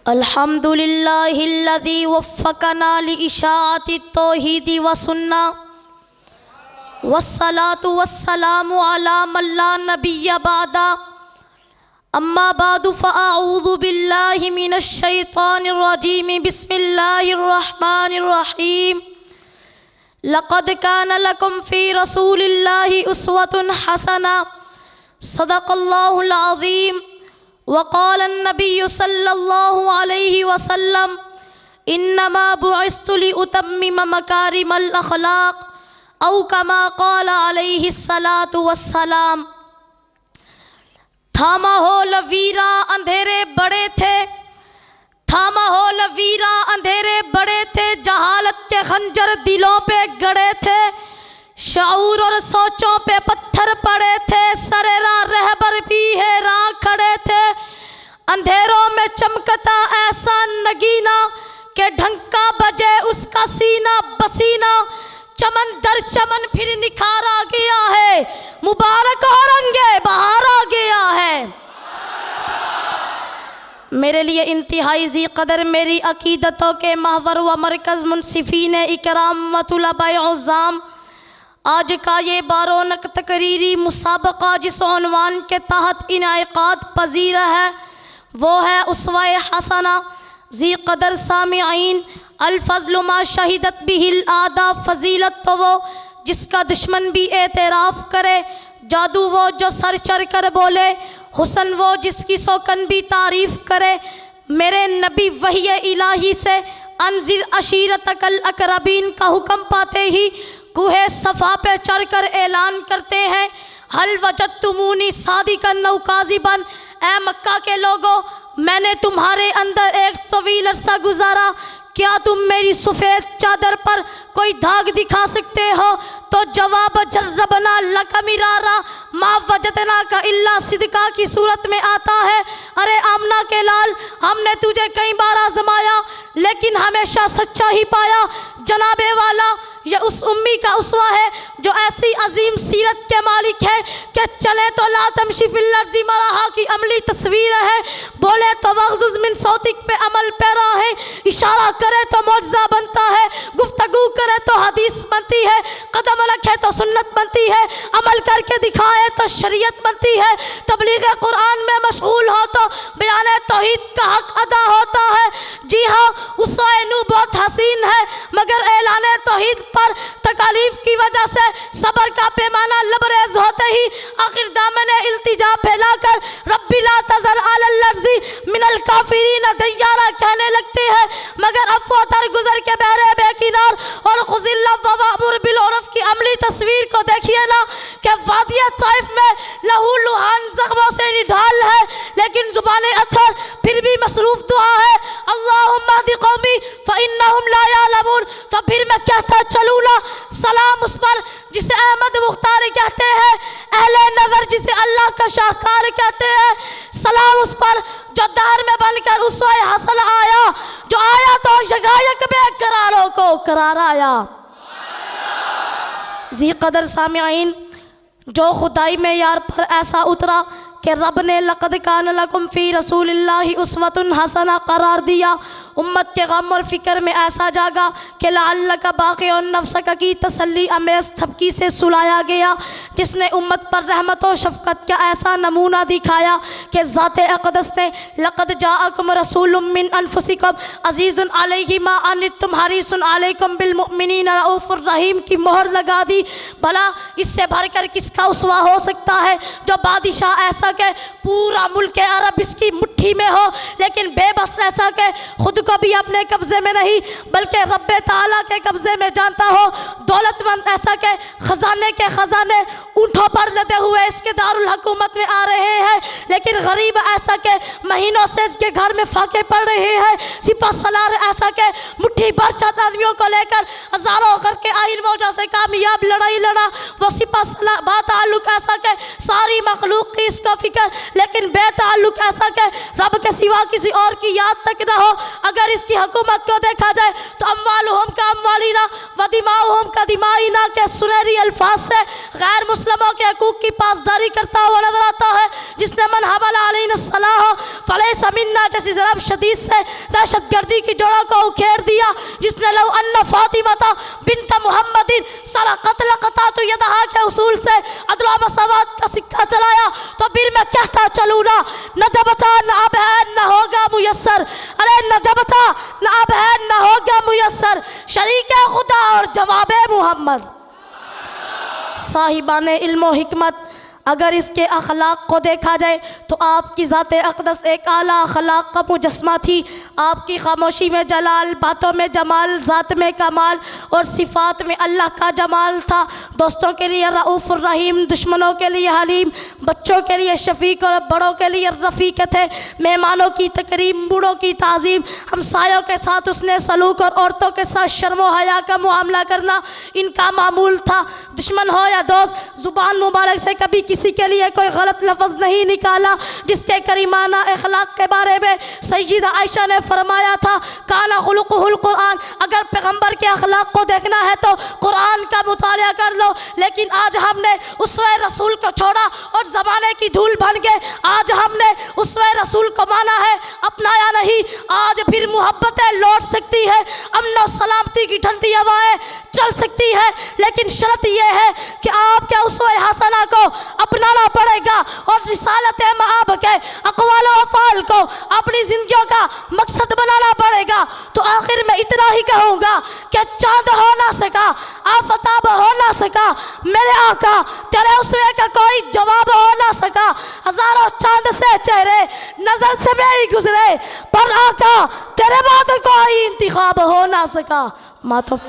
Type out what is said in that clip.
अल्हम्दुलिल्लाहिल्लज़ी वफ़्फ़क़ना लिइशाअति तौहीदी व सुन्ना वस्सलातु वस्सलामु अला मन ला नबिय्य बअदा अम्मा बादु फ़अऊज़ु बिल्लाहि मिनश शैतानिर रजीम बिस्मिल्लाहिर रहमानिर रहीम लक़द कान लकुम फ़ी रसूलिल्लाहि उस्वतुन हसना सदक़ल्लाहुल अज़ीम वक़ाल अन्नबिय्यु सल्लल्लाहु अलैहि वसल्लम इन्नमा बुइस्तु लिउतम्मिम मकारिमल अख़लाक़ औ कमा क़ाल अलैहि सलातु वस्सलाम। था माहौल वीरा अंधेरे बड़े थे, था माहौल वीरा अंधेरे बड़े थे, जहालत के खंजर दिलों पे गड़े थे, शऊर और सोचों पे पत्थर पड़े थे, सरेरा रहबर भी हैरान खड़े थे। अंधेरों में चमकता ऐसा नगीना के ढंका बजे उसका सीना बसीना, चमन दर चमन फिर निखारा गया है, मुबारक हो रंगे बहार आ गया है। मेरे लिए इंतहाई ज़ी कदर मेरी अकीदतों के महवर व मरकज़ मुनसिफ़ीन इकराम व तुलबाए उज़्ज़ाम, आज का ये बारोनक तकरीरी मुसाबका जिस उन्वान के तहत इनाइक़ाद पज़ीर है वो है उसवा-ए हसना। ज़ी कदर सामिईन, अल-फ़ज़्लु मा शहिदत बिहिल आदा, फ़ज़ीलत तो वो जिसका दुश्मन भी एतराफ़ करे, जादू वो जो सर चढ़ कर बोले, हुस्न वो जिसकी सौकन भी तारीफ़ करे। मेरे नबी वही इलाही से अनज़िर अशीरतकल अक़रबीन का हुक्म पाते ही कुहे सफ़ा पे चढ़ कर ऐलान करते हैं, हल वजदतुमूनी सादिक़न औ काज़िबन, ए मक्का के लोगों मैंने तुम्हारे अंदर एक तवील अरसा गुजारा, क्या तुम मेरी सफ़ेद चादर पर कोई दाग दिखा सकते हो? तो जवाब जर्रबना लक मिरारा मा वजदना का इल्ला सिद्का की सूरत में आता है, अरे आमना के लाल हमने तुझे कई बार आजमाया लेकिन हमेशा सच्चा ही पाया। जनाबे वाला यह उस उम्मी का उसवा है जो ऐसी अजीम सीरत के मालिक है कि चले तो ला तमशी फिल अर्ज़ि मराहा की अमली तस्वीर है, बोले तो वग़्ज़ुज़ मिन सौतिक पे अमल पैरा है, इशारा करे तो मौजज़ा बनता है, गुफ्तगू करे तो हदीस बनती है, कदम रखे तो सुन्नत बनती है, अमल करके दिखाए तो शरीयत बनती है, तबलीग कुरान में मशगूल हो तो बयान तौहीद का हक अदा होता है। जी हाँ, उसवा-ए नू बहुत हसीन है मगर ऐलान तौहीद पर तकालीफ की वजह से सब्र का पैमाना लबरेज होते ही आखिर दामने इल्तिजा फैलाकर रब्बी ला तज़र अलल अर्ज़ि मिनल काफिरीन दय्यारा कहने लगते हैं। मगर अफ़्वा दर गुजर के बहरे बेकिनार और खुज़िल्ला ववामुर बिल उर्फ़ की अमली तस्वीर को देखिए ना कि वादिया ताइफ में लहू लुहान ज़ख्मों से निढाल है लेकिन ज़ुबान अथर फिर भी मसरूफ़ दुआ है, अल्लाहुम्मा हदी कौमी फ़इन्नहुम ला यअलमून। तो फिर मैं कहता चलूँ ना, सलाम उस पर जिसे अहमद मुख्तार कहते हैं, अहले नज़र जिसे अल्लाह का शाहकार कहते हैं, सलाम उस पर जो दहर में बनकर उसवा-ए हसन आया, जो आया तो यगायक बेकरारों को करार आया। ज़ी कदर सामिईन, जो खुदाई में यार पर ऐसा उतरा कि रब ने लक़द कान लकुम फ़ी रसूलिल्लाहि उस्वतुन हसना करार दिया, उम्मत के गम और फ़िक्र में ऐसा जागा कि लअल्लका बाक़िउन नफ़्सका की तसल्ली अमेज़ थपकी से सुलाया गया, जिसने उम्मत पर रहमत और शफ़क़त का ऐसा नमूना दिखाया कि ज़ाते अक़दस ने लक़द जाअकुम रसूलुम मिन अनफुसिकुम अज़ीज़ुन अलैहि मा अनित्तुम हरीसुन अलैकुम बिल मुअमिनीना रऊफ़ुर रहीम की मोहर लगा दी। भला इससे भरकर किसका उसवा हो सकता है जो बादशाह ऐसा के पूरा मुल्क अरब इसकी मुट्ठी में हो लेकिन बेबस ऐसा के खुद को भी अपने कब्जे में नहीं बल्कि रब्बे ताला के कब्जे में जानता हो, दौलतमंद ऐसा के खजाने ऊँटों पर लदे हुए इसके दारुल हुकूमत में आ रहे हैं लेकिन गरीब ऐसा के महीनों से इसके घर में फाके पड़ रहे हैं, सिपा सलार ऐसा के मुट्ठी भर चंद आदमियों को लेकर हजारों करके आइन मौजा से कामयाब लड़ाई लड़ा, वो सिपा सलार बाताल्लुक ऐसा के सारी मखलूक की इसका फिक्र लेकिन बेताल्लुक ऐसा के रब के सिवा किसी और की याद तक न हो। अगर इसकी हुकूमत को देखा जाए तो अम्वालुहुम का अम्वालिना व दिमाउहुम का दिमाइना के सुनहरी अल्फाज से गैर मुस्लिम सहाबा के हकूक़ की पासदारी करता हुआ नजर आता है, जिसने मन हमला अलैना सलाह फलैसा मिन्ना जैसी ज़रब शदीद से दहशतगर्दी की जड़ों को उखेड़ दिया, जिसने लव अन्ना फातिमा बिन्त मुहम्मदिन सला कत्ल क़तातु यदहा के उसूल से अदल व मसावत का सिक्का चलाया, तो फिर मैं कहता चलूँ ना, नजबता न अब है न होगा मुयस्सर, अरे नजबता न अब है न होगा मुयस्सर, शरीक खुदा और जवाब मोहम्मद। साहिबाने इल्म व हिकमत, अगर इसके अखलाक को देखा जाए तो आपकी ज़ात अक़दस एक आला अखलाक का मुजस्मा थी। आपकी खामोशी में जलाल, बातों में जमाल, ज़ात में कमाल और सिफ़ात में अल्लाह का जमाल था। दोस्तों के लिए रऊफ़ रहीम, दुश्मनों के लिए हलीम, बच्चों के लिए शफ़ीक और बड़ों के लिए रफ़ीक थे। मेहमानों की तकरीम, बूढ़ों की ताज़ीम, हमसायों के साथ उसने सलूक और औरतों के साथ शर्म व हया का मुआमला करना इनका मामूल था। दुश्मन हो या दोस्त, ज़ुबान मुबारक से कभी किसी के लिए कोई गलत लफ्ज़ नहीं निकाला। जिसके करीमाना अखलाक के बारे में सैयदा आयशा ने फरमाया था, काना खुलुकुहुल कुरान, अगर पैगम्बर के अखलाक को देखना है तो कुरान का मुताला कर लो। लेकिन आज हमने उसवे रसूल को छोड़ा और ज़माने की धूल बन गए। आज हमने उसवे रसूल को माना है, अपनाया नहीं। आज फिर मोहब्बतें लौट सकती है, अमन और सलामती की ठंडी हवाएं चल सकती है, लेकिन शर्त यह है कि आपके उसवे हसना को अपनाना पड़ेगा और रिसालत मआब के अक़वाल व अफ़आल को अपनी ज़िंदगियों का मकसद बनाना पड़ेगा। तो आखिर में इतना ही कहूँगा कि चाँद हो ना सका, आफताब हो ना सका, मेरे आका तेरे उसवे का कोई जवाब हो ना सका। हज़ारों चाँद से चेहरे नज़र से मेरी गुजरे, पर आका तेरे बाद कोई इंतखाब हो ना सका। मातो